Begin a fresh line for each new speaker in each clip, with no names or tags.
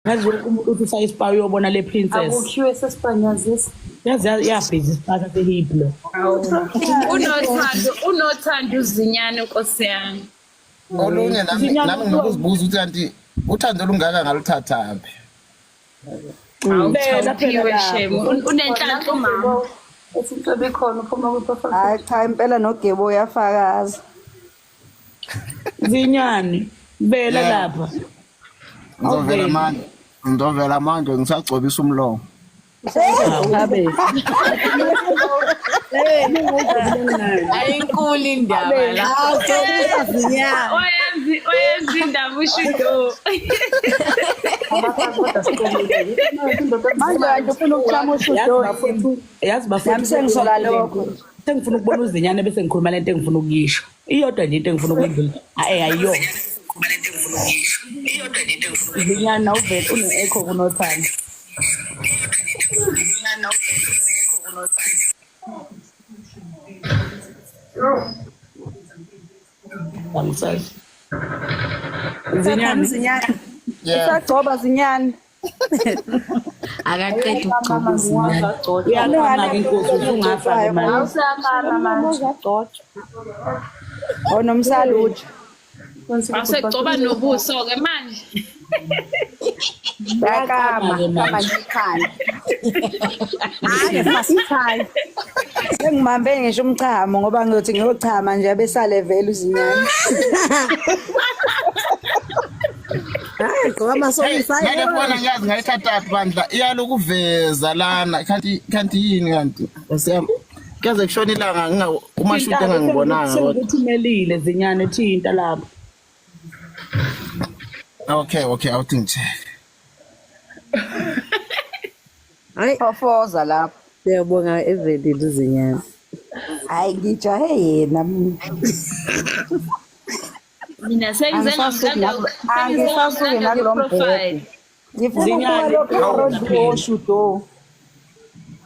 Ngazi umuntu uthi usayisipa uyobona le princess.
Akukhiwe sesibhanyazisa.
Yazi yabhizi isiphatha sehip lo.
Unothando uzinyane Nkosi yami.
Olunye nami nginokuzibuza ukuthi kanti uthando olungaka ngaluthathaphi.
Awuthiwe shemo. Unenhlanhla mama.
Esinto bekhona uphuma ku-profile.
Hayi cha impela noGebo uyafakaza.
Zinyane bela lapha.
Ngizovela manje ngisagcobisa umlomo.
Ngabe.
Ayinkulu indaba la. Oyenza indaba ushudo.
Manje kanti ufuna ukuchama ushudo.
Yazi bafuna
Yamsengisola lokho.
Sengifuna ukubona uzinyane bese ngikhuluma lento engifuna ukuyisho. Iyodwa nje into engifuna ukuyidlula. Ayiyo. Zinyane nawuvela une-echo kunothando. Angisazi.
Zinyane. Usagcoba zinyane.
Akaqeda ukugcoba izinyane.
Uyaqala inkosi usungafaka manje.
Awusakhala manje.
Onomsaluthi.
Awusegcoba nobuso ke manje.
Bakama ngikhanda. Hayi masithaya. Sengimambe ngisho umchamo ngoba ngiyothi ngiyochama nje abesale vele uzinyane. Hayi ngoba masoyisayo.
Ngiyabona ngiyazi ngayithatha bandla iyalokuveza lana kanti yini kanti osiyami kaze kushona ilanga umashuti engangibonanga kodwa
Sengithumelile zinyane thinta lapha.
Okay awuthi nje
Hayi ofoza lapho.
Siyabonga evelile uzinyane.
Hayi ngijahe yena.
Mina
Angisasuki nakulo mbhede. Ngifuna lokho Shudo.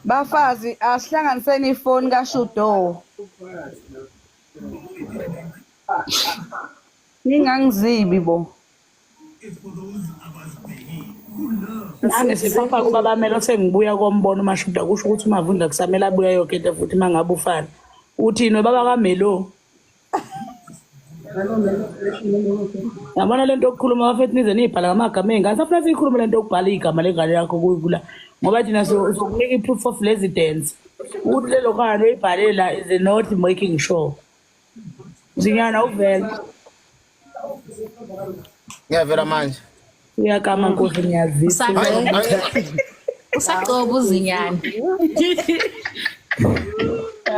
Bafazi asihlanganiseni ifoni kaShudo. Ningangizibi bo.
Angisiphampa kuba bamelo sengibuya kombono umashuda kusho ukuthi uMavunda kusamela abuya yonke into futhi mangabe ufana. Uthini baba kaMelo? Yabona lento okukhuluma bafethu nize nibhala ngamagama engane safuna sikhuluma lento okubhala igama lengane yakho kuyikula ngoba thina sokunika i-proof of residence uthi lelo khana oyibhalela is not making sure zinyana uvela
ngiyavela manje
uyakama nkosi ngiyazisa
usagcoba uzinyane.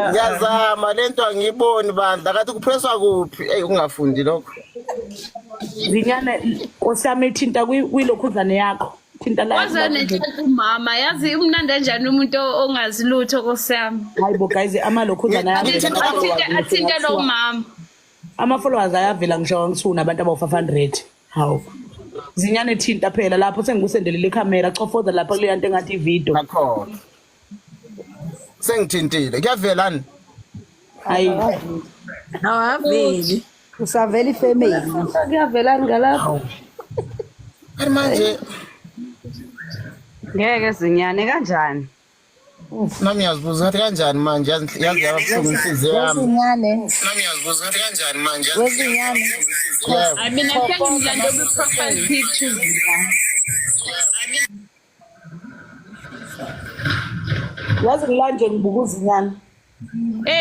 ngiyazama lento angiyiboni bandla kathi kupresswa kuphi ungafundi lokho
zinyane osami thinta kwilokhuzane yakho thinta la
Waze nenhlanhla umama yazi umnandi kanjani umuntu ongazi lutho Nkosi yami.
hayibo guys amalokhuzane yakho
Athinte lo mama.
ama-followers ayavela ngisho ngisuna abantu abawu-500 hawu zinyane thinta phela lapho sengikusendelele ikhamera cofoza lapho kuleya nto engathi ividiyo
nakhona sengithintile kuyavelani
hayi
Awaveli.
Usavela ifamily.
kuyavelani ngalapho
kanti manje
Ngeke zinyane kanjani?
nami ngiyazibuza ukuthi kanjani manje yazi yabuhlungu inhliziyo yami
Zinyane.
nami ngiyazibuza ukuthi kanjani manje
Wezinyane.
I mean I think ngilanda ku-profile picture.
yazi ngilanje ngibuka uzinyane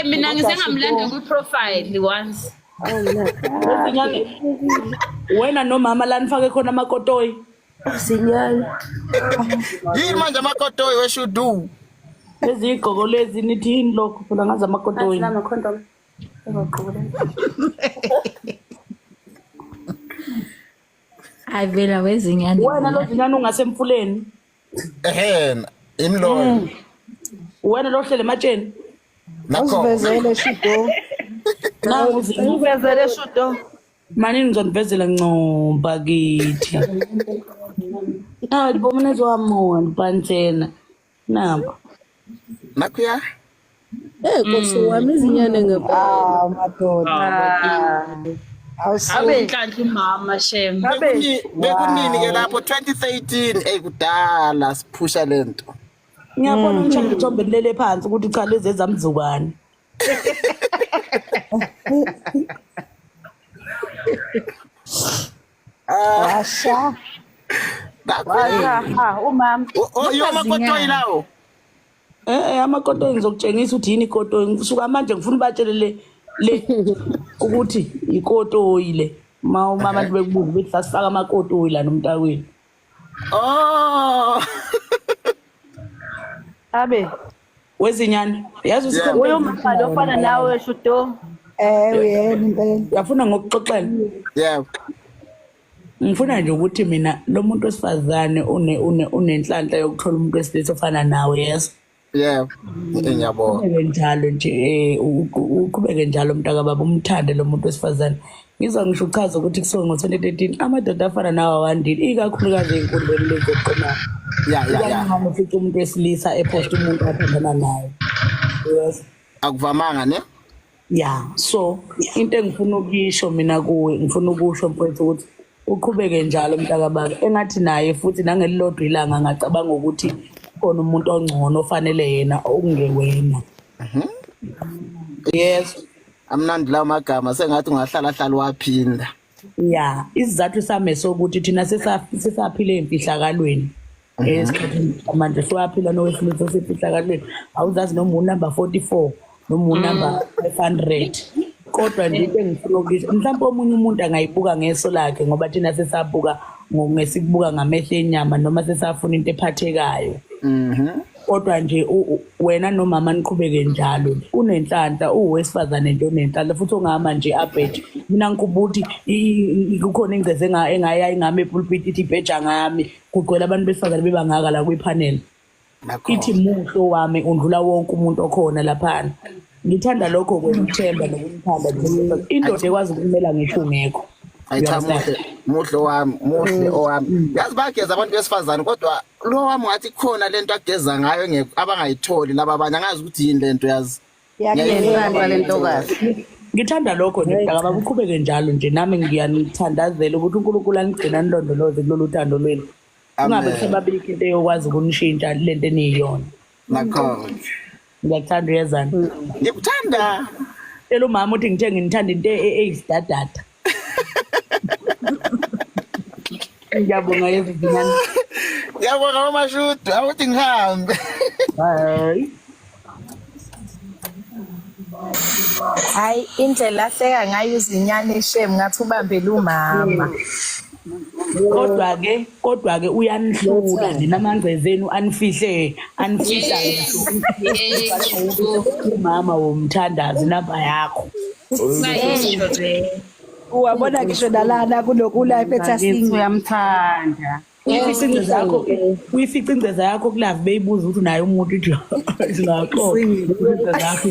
Mina ngisengamlanda ku-profile once.
uzinyane wena nomama la nifake khona amakotoyi
Zinyane.
yini manje amakotoyi weshudu
lezi igqoko lezi nithi yini lokho phela ngazi amakotoyi
Nama-condom. Engaqhubule.
Ayivela wezinyane.
wena lo zinyane ungasemfuleni
ehena imloyo
wena lo hlele ematsheni
nakhona
Usivezele Shudo.
uzivezele shudo mani ngizonivezela ncomba kithi bo mina zowamona pantsena nabo
nakhuya
Nkosi wami izinyane ngempela.
Madoda.
Awusenhlanhla umama shem.
Bekunini ke lapho 2013 kudala siphusha lento.
Ngiyabona umshado Thombe lele phansi ukuthi cha lezi ezamzukwane.
Washa. Umama.
Yoma kotoyi lawo.
Amakoto ngizokutshengisa ukuthi yini ikoto ngisuka manje ngifuna ubatshele le ukuthi ikoto ile uma abantu bekubuza bethi sasifaka amakoto la nomntakwini.
Oh.
Abe.
Wezinyane yazi usikho
Uyumama lofana nawe Shudo.
Yena impela.
uyafuna ngokuxoxela.
Yeah.
Ngifuna nje ukuthi mina lo muntu osifazane unenhlanhla yokuthola umuntu wesilisa ofana nawe yes.
Yeah. Ngiyabona.
Uqhubeke njalo nje uqhubeke njalo mntaka baba umthande lo muntu wesifazane. Ngizwa ngisho uchaza ukuthi kusuka ngo-2013 amadoda afana nawo awandile ikakhulukazi enkundleni lezokuxhumana.
Yeah.
Uma ufica umuntu wesilisa eposta umuntu athandana naye. Yes.
Akuvamanga ne?
Yeah, so into engifuna ukuyisho mina kuwe ngifuna ukusho mfowethu ukuthi uqhubeke njalo mntaka baba engathi naye futhi nangelilodwa ilanga ngacabanga ukuthi khona umuntu ongcono ofanele yena okungewena. Yes.
Amnandi lawo magama sengathi ungahlala waphinda.
Yeah, isizathu sami sokuthi thina sesaphile emfihlakalweni. Esikhathini manje siyaphila nowesilisa sefihlakalweni. Awuzazi noma unumber 44 noma unumber 500. Kodwa nje into engifuna ukuyisho mhlawumbe omunye umuntu angayibuka ngeso lakhe ngoba thina sesabuka ngesikubuka ngamehlo enyama noma sesafuna into ephathekayo. Kodwa nje wena nomama niqhubeke njalo unenhlanhla uwesifazane nje unenhlanhla futhi ongama nje abheje mina ngikubuthi kukhona ingceze engaya ingame epulpit ithi ibheja ngami kugcwele abantu besifazane bebangaka la kwipanel ithi muhlo wami undlula wonke umuntu okhona lapha ngithanda lokho kwenithemba nokumthanda indoda ekwazi ukumela ngisho ungekho
muhle owami yazi bageza abantu besifazane kodwa lo wami ngathi khona lento ageza ngayo abangayitholi laba abanye angazi ukuthi yini lento yazi
Yakuyenza lentokazi.
ngithanda lokho nje mntaka baba uqhubeke njalo nje nami ngiyanithandazela ukuthi uNkulunkulu anigcina nilondoloze kulolu thando lwenu ungabe kusebabikho into yokwazi ukunishintsha lento eniyiyona
nakho
ngiyakuthanda uyezana
ngikuthanda
tela umama uthi ngithe nginithanda into eyisidadada. Ngiyabonga yezinyane.
Ngiyabonga uMashudu awuthi ngihambe.
Hayi.
Hayi indlela ahleka ngayo izinyane shem ngathi ubambele umama.
Kodwa ke uyanihlula nina mangcezenu anifihla umama womthandazi namba yakho.
Uwabona ngisho nalana kulokula ephetha singu
Uyamthanda.
Uyifica ingceza yakho kulave beyibuza ukuthi naye umuntu nje singaqo ingceza yakho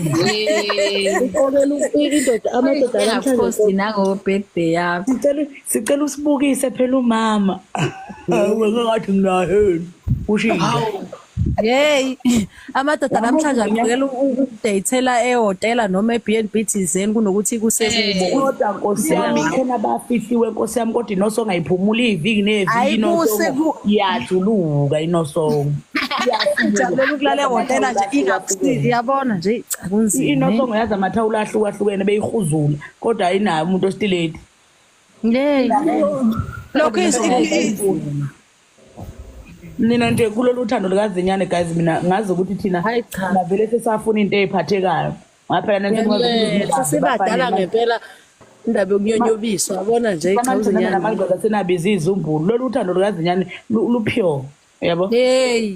indoda amadoda
namhlanje nango birthday yakho
sicela usibukise phela umama wena ngathi nginahe ushilo
Hey amadoda namhlanje agcwele ukudayithela ehotela noma eBnB thizeni kunokuthi kusekubo
kodwa Nkosi yami khona bafihliwe Nkosi yami kodwa inosonga iphumula iviki neviki inosonga iyajuluka inosonga
jabulela ukulala ehotela nje ingaphuzi yabona nje cha kunzima
inosonga yaza amathawula ahlukahlukene beyihuzula kodwa ayinayo umuntu ostilate
hey lokho
nina nje kulolu thando likazinyane guys mina ngazi ukuthi thina ngavele sesafuna into eziphathekayo ngaphela nansi
sesibadala ngempela indaba yokunyonyobiswa yabona nje cha uzinyane
namandoda senabiza izumbulu lolu thando likazinyane lupure yabo
hey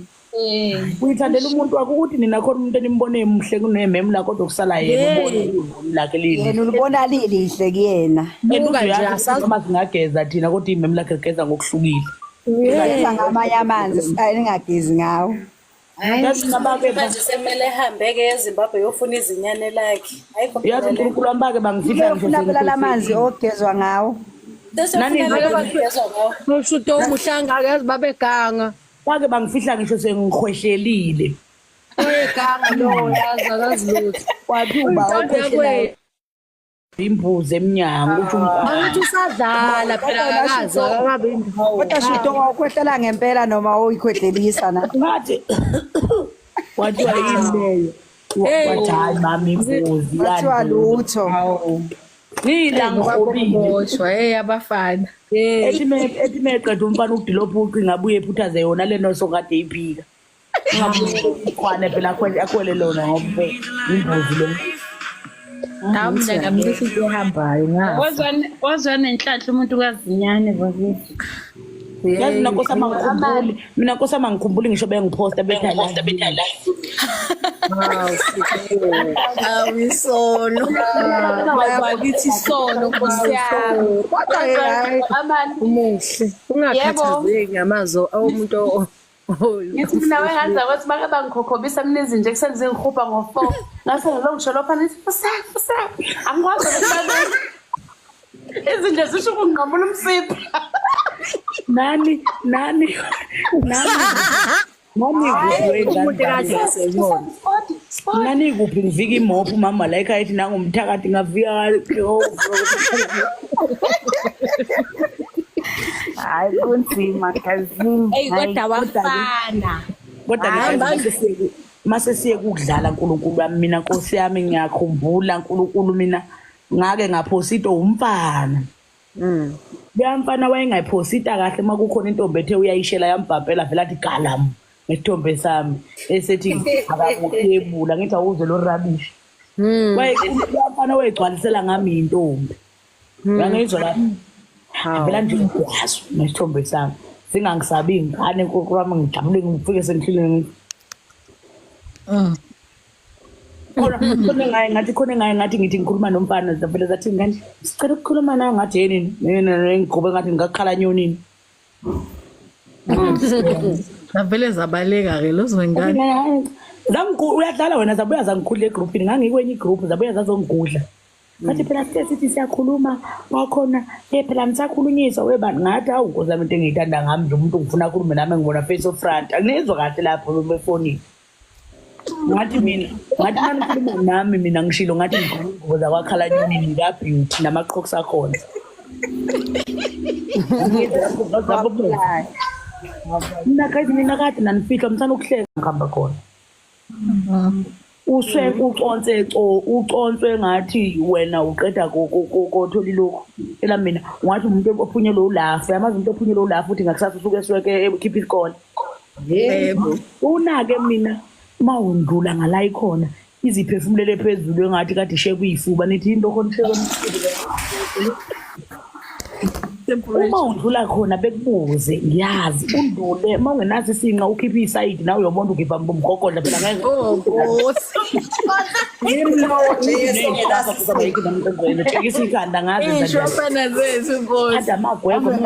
uyithandela umuntu wakho ukuthi nina khona umuntu enimbone emuhle kunemem la kodwa kusala yena ubone lakhe lini
yena ulibona lilihle kuyena
buka nje asazi uma singageza thina kodwa imem lakhe ligeza ngokuhlukile
Ngeza ngamanye amanzi ayingagezi ngawo.
Yazi nabake
manje semele ehambeke eZimbabwe yofuna izinyane lakhe. Ayikho
yazi uNkulunkulu ambake bangifihla
nje la manzi ogezwa ngawo.
Nani ngezwa ngawo.
Noshuto umuhlanga akazi babeganga.
Bake bangifihla ngisho sengikhwehlelile.
Oyeganga lo yazi akazi lutho.
Wathuba imbuzi emnyango uthi
Angithi usadlala phela akakazi akabe
Kodwa shito wawukhwehlela ngempela noma uyikhwehtelisa na.
ngathi wathiwa yini leyo wathi hayi mama imbuzi
Wathiwa lutho.
ngila ngobile
Boshwa abafana.
ethi meqeda umfana ukudilopha uqinga abuye ephuthaze yona lento sokade iphika ngakwane phela akwele lona ngoba imbuzi lo
Hawu mina ngamlisi ihambayo ngazi.
Wazwa nenhlanhla umuntu kazinyane bakithi.
yazi mina nkosama ngikhumbuli ngisho bengiphosta bethala
Awisono. Bakithi sono nkosiyami.
umuhle ungakhathazeki ngamazwi awumuntu
Ngithi mina wengaza ukuthi bake bangikhokhobisa mina izinto ekuseni zingihupha ngo4 ngase lo ngisho lapha nithi fusa angikwazi ukubona izinto zisho ukunqamula umsipha
nani
umuntu kahle asebona
nani kuphi ngivika imophu mama la ekhaya ethi nangumthakathi ngavika hayi kunzima kazini
Kodwa wafana.
kodwa mase siye kudlala uNkulunkulu wami mina Nkosi yami ngiyakhumbula uNkulunkulu mina ngake ngaphosita umfana Yamfana wayengayiphosita kahle makukhona intombi ethe uyayishela yambhabhela vela athi galam nesithombe sami esethi akakuthebula ngithi awuze lo rubbish yamfana wayegcwalisela ngami intombi yangizwa lapha vela nje ukwazi nesithombe sami singangisabi ingane kokwami ngijabule ngifike senhlilweni khona ngathi ngithi ngikhuluma nomfana zavele zathi ngani sicela ukukhuluma nawe ngathi yini mina ngigobe ngathi ngakhala nyonini
Navele zabaleka ke lozo ngane.
uyadlala wena zabuya zangikhulula egroupini ngangikwenye igroup zabuya zazongigudla ngathi phela sithi siyakhuluma wakhona phela nisakhulunyiswa webantu ngathi awu Nkosi yami into engiyithanda ngami nje umuntu ngifuna akhulume nami ngibona face of front angizwa kahle lapho befonini ngathi manikhuluma nami mina ngishilo ngathi ngikubo zakwakhala nyonini ngabeauty namaqhoks akhona mina kade nanifihla mthanda ukuhleka ngihamba khona ucontswe ngathi wena uqeda kothola lokho ela mina ngathi umuntu ophunyelwe ulafu yamazi umuntu ophunyelwe ulafu uthi ngakusasa usuke esweke ekhipha isikole yebo unake mina mawundlula ngala ikhona iziphefumulele phezulu engathi kade ishe kuyifuba nithi into khona uma undlula khona bekubuze ngiyazi undlule uma ungenazi isinqa ukhipha isayidi nawe uyobona ukhipha umgogodla phela ngeke isikanda
Ishofana zethu Nkosi.
ngazi amagwegwe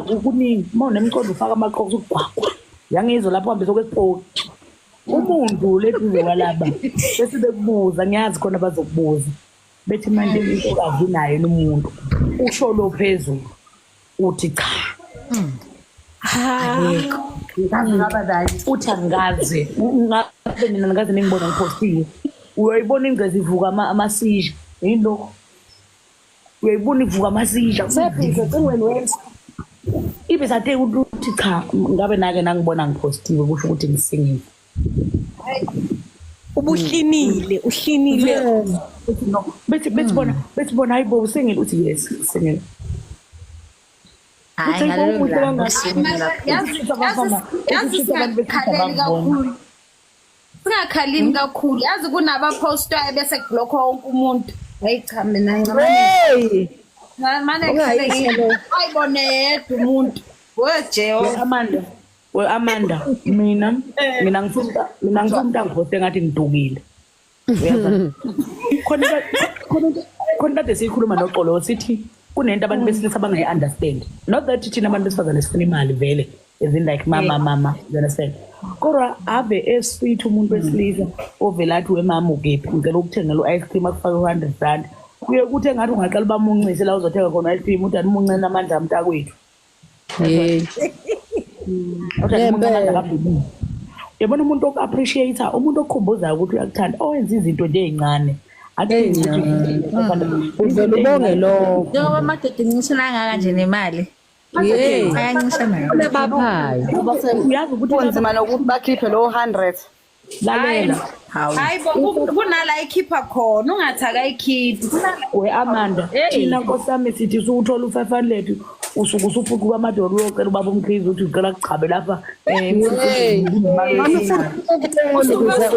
kukuningi uma unemcondo ufaka amaqhoks ukugwagwa yangizwa lapho hambe sokwesipoki umuntu lethuze walaba bese bekubuza ngiyazi khona bazokubuza bethi manje into kazi naye nomuntu usho lo phezulu uthi cha uthi angazi ngabe mina ngaze ngibona ngipostile uyayibona ingcezi ivuka amasija yini lokho uyayibona ivuka amasija sephize cingweni wenza ibe sathe ukuthi cha ngabe nake nangibona ngipostiwe kusho ukuthi ngisingile
Ubuhlinile, uhlinile.
bethi bona hayibo usingile uthi yes singile
Hayi ngalolu
Singakhalimi kakhulu yazi kunabapostwayo bese kulokho wonke umuntu hayi cha mina
Hey,
manje ayibone yedwa umuntu wejeho
Amanda mina ngifuna ngiphoste ngathi ngidukile uyazi khona kade sikhuluma noXolo sithi kunento abantu besilisa abangayi understand not that thina abantu besifazane sifuna imali vele as in like mama you understand kodwa ave esweet umuntu wesilisa ovela athi wemama ukephi ngicela ukuthengela ice cream akufaka 100 rand kuye kuthi engathi ungaqala bamuncinise la uzothenga khona ice cream uthi animuncene amandla amntakwethu yabona umuntu oku-appreciate umuntu okukhumbuzayo ukuthi uyakuthanda owenza izinto nje ey'ncane
uvela ubonge lokho
Njengoba amadoda ngishelanga kanje nemali.
Yey.
Ayangisha nayo.
Lebaphayo
Uyazi ukuthi
kunzima nokuthi bakhiphe lo 100
lalela
hayibo kunala ikhipha khona ungathi ayikhiphi
we Amanda thina nkosami sithi usuthola u500 usuku usufuna kwamadolo uyocela ubaba umkhizi uthi ucela kuchabe lapha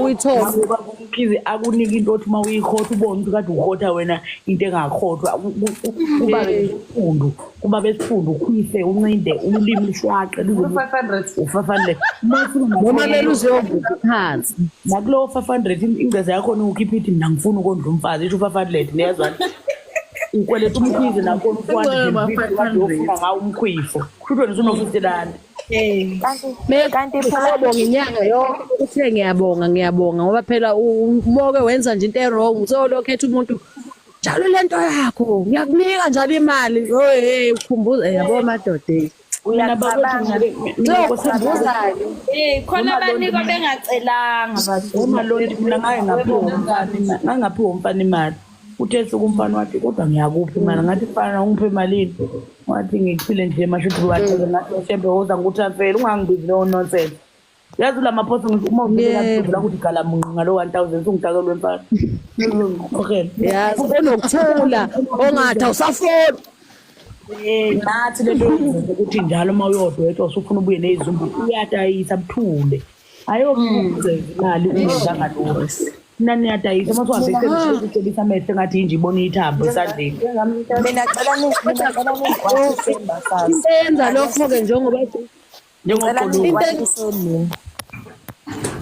uyithole
ubaba umkhizi akunika into othi mawuyikhotha ubone ukuthi kade ukhotha wena into engakhothwa kuba besifundo ukhise uncinde ulimi lushwaqe u500
noma lelo uzovuka phansi
nakulo 500 ingceza yakho ukhipha ithi mina ngifuna ukondla umfazi isho 500 niyazwana ukweleta umkhize nakho ufuna ngawo umkhwifo kusho nje uno50 rand
kanti phela inyanga yonke uthe ngiyabonga ngoba phela umoke wenza nje into wrong uzolokhetha umuntu njalo lento yakho ngiyakunika njalo imali hey ukhumbuza yabo madoda
uyababona
khona abaniko bengacelanga
uma lonto mina ngaphiwa umfana imali uthe sokumfana wathi kodwa ngiyakuphi imali ngathi fana ungiphe imalini wathi ngiphile nje mashuthi wathi ngathi sembe woza ngutransfer ungangibizi lo nonsense yazi la maphoso uma ubika ukuthi gala munqa ngalo 1000 ungidakelwe mfana okay
yazi enokuthula ongathi awusafona
nathi lento ukuthi njalo uma uyodwa ethi usufuna ubuye nezimbu uyatayisa buthule ayokwenza imali ungezanga lutho nani yadayisa mase uhambe ukucebisa amehlo ngathi inje ibona ithambo esandleni
Mina cela ngikwasisemba sasa.
senza lokho ke njengoba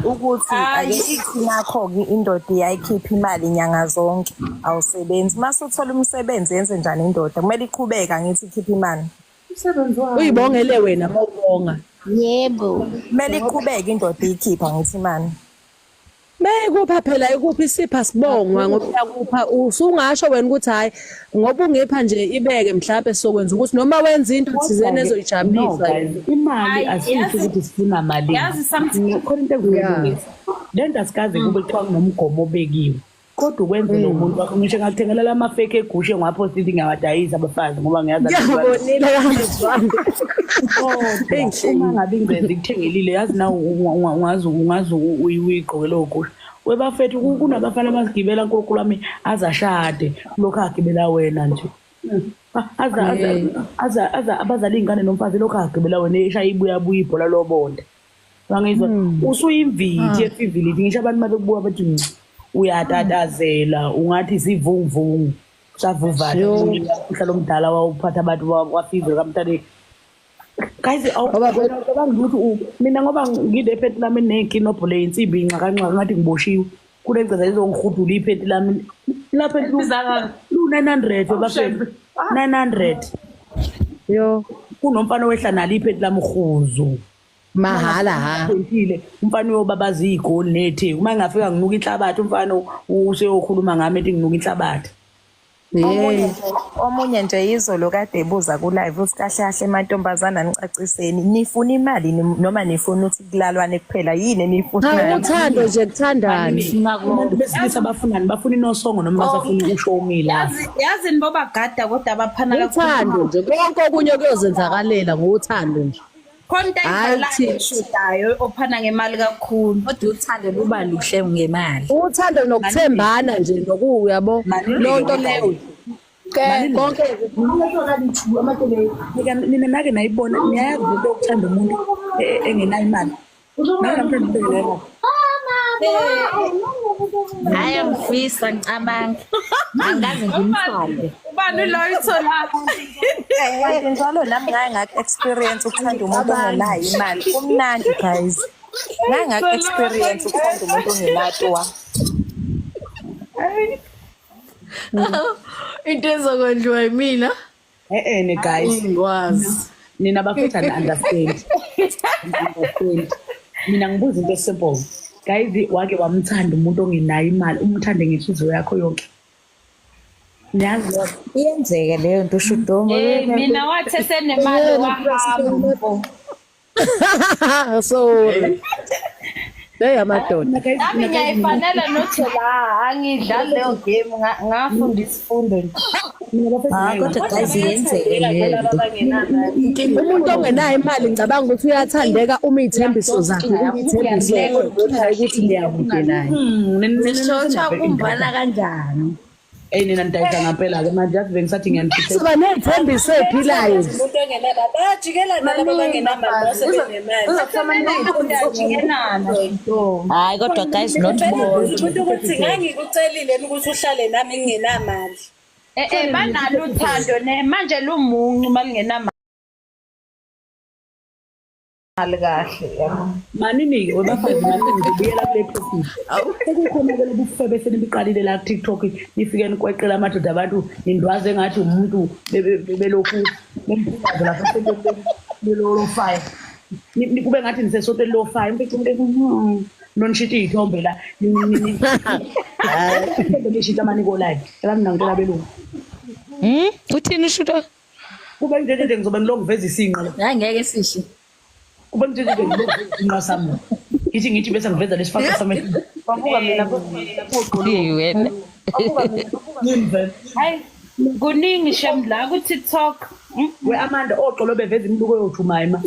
Ukuthi ake nakho indoda iyayikhipha imali inyanga zonke awusebenzi mase uthola umsebenzi yenze njani indoda kumele iqhubeka ngithi ikhipha imali
uyibongele wena mawubonga
yebo kumele iqhubeka indoda ikhipha ngithi imali
Mekupha phela ikuphi isipha sibongwa ngoba yakupha usungasho wena ukuthi hayi ngoba ungepha nje ibeke mhlawumbe sokwenza ukuthi noma wenza into thizene ezoyijabulisa
imali asithi ukuthi sifuna mali
yazi something
khona into engiyizungisa lento asikaze kube kuthiwa kunomgomo obekiwe kodwa ukwenza lo muntu wakho ngisho ngakuthengela lama fake egushe ngapho sithi ngiyawadayisa abafazi ngoba ngiyazi
ngiyabonile kamzwami
uma ngabe ingcezi kuthengelile yazi na ungazi uyigqokela ogusha webafethu kunabafana abasigibela nkulunkulu wami azashade lokho agibela wena nje aza abazali ingane nomfazi lokho agibela wena eshaya ibuya ibhola lobonde wangizwa usuyimvithi efivility ngisho abantu mabebuya bathi uyatatazela ungathi sivunguvungu savuvana uhlala omdala wawuphatha abantu wafizwe kamntane guys awubangithi mina ngoba ngidephethi lami nenkinobho le insimbi inxakanxa ngathi ngiboshiwe kulenceza izongihudula iphethi lami lapha lu 900 bafethu 900
yo
kunomfana wehla nalo iphethi lami ukhuzu
mahala ha
ngithile umfana uyobabaza igoli nethi uma ngafika nginuka inhlabathi umfana useyokhuluma ngami ethi nginuka inhlabathi
omunye nje izolo kade ebuza ku live uthi kahle kahle emantombazana nicaciseni nifuna imali noma nifuna ukuthi kulalwane kuphela yini nifuna
uthando nje kuthandana
abantu besilisa bafunani bafuna inosongo noma basafuna usho umila
yazi niboba gada kodwa abaphana
uthando nje konke okunye kuyozenzakalela ngothando nje
khona into ayishodayo ophana ngemali kakhulu
kodwa uthando luba luhle ngemali
uthando nokuthembana nje nokuyabo lonto leyo konke
nina nake nayibona niyayazi into yokuthanda umuntu engenayo imali namhlanje ubekela
hayi ngifisa ngicabanga angazi ngimthande
ubani lo ithola
kanti njalo nami ngake experience ukuthanda umuntu ongenayo imali kumnandi guys ngake experience ukuthanda umuntu ongenatwa
into ezokwenziwa yimina
ne guys
ngikwazi
nina bafethu understand mina ngibuza into simple guys wake wamthanda umuntu ongenayo imali umthande ngenhliziyo yakho yonke niyazi
iyenzeke leyo nto shudomo
mina wathi senemali wahamba
sorry Hey amadoda.
Nami ngiyayifanele nothi la angidlali leyo game ngafunda isifundo nje. Kodwa guys yenzeke leyo.
Umuntu ongenayo imali ngicabanga ukuthi uyathandeka uma ithembiso zakhe uyithembisile ukuthi ngiyabuke naye.
Nisotha kumbana kanjani?
Nina nidayisa ngampela ke manje yazi bengisathi ngiyaniphisa.
Siba nethembiso ephilayo.
Umuntu ongenamali bayajikela nalabo bangenamali
Hayi kodwa guys not more.
umuntu ukuthi ngangikucelile ukuthi uhlale nami ngingenamali.
Banalo uthando manje lumuncu malingenamali kahle.
Manini-ke webafazi manini ngibuyela kule topic. Sekukhona ke lobufe bese nibiqalile la TikTok nifike nikweqela amadoda abantu nindwaze engathi umuntu belokhu bemphuzayo lapha lo fire. Kube ngathi nisesoto lo fire mfethu nonishita izithombe la. Nishita amaniko live. Ela mina ngicela belungu.
Uthini shuta?
Kube nje ngizobe ngilongiveza isinqa la.
Hayi ngeke sihle.
Kuba nje ngilongiveza sami. Ngithi bese ngiveza lesifaka sami.
Babuka mina wena. Hayi kuningi shem la ku TikTok.
We Amanda oqolo beveza imluko yothu mayima.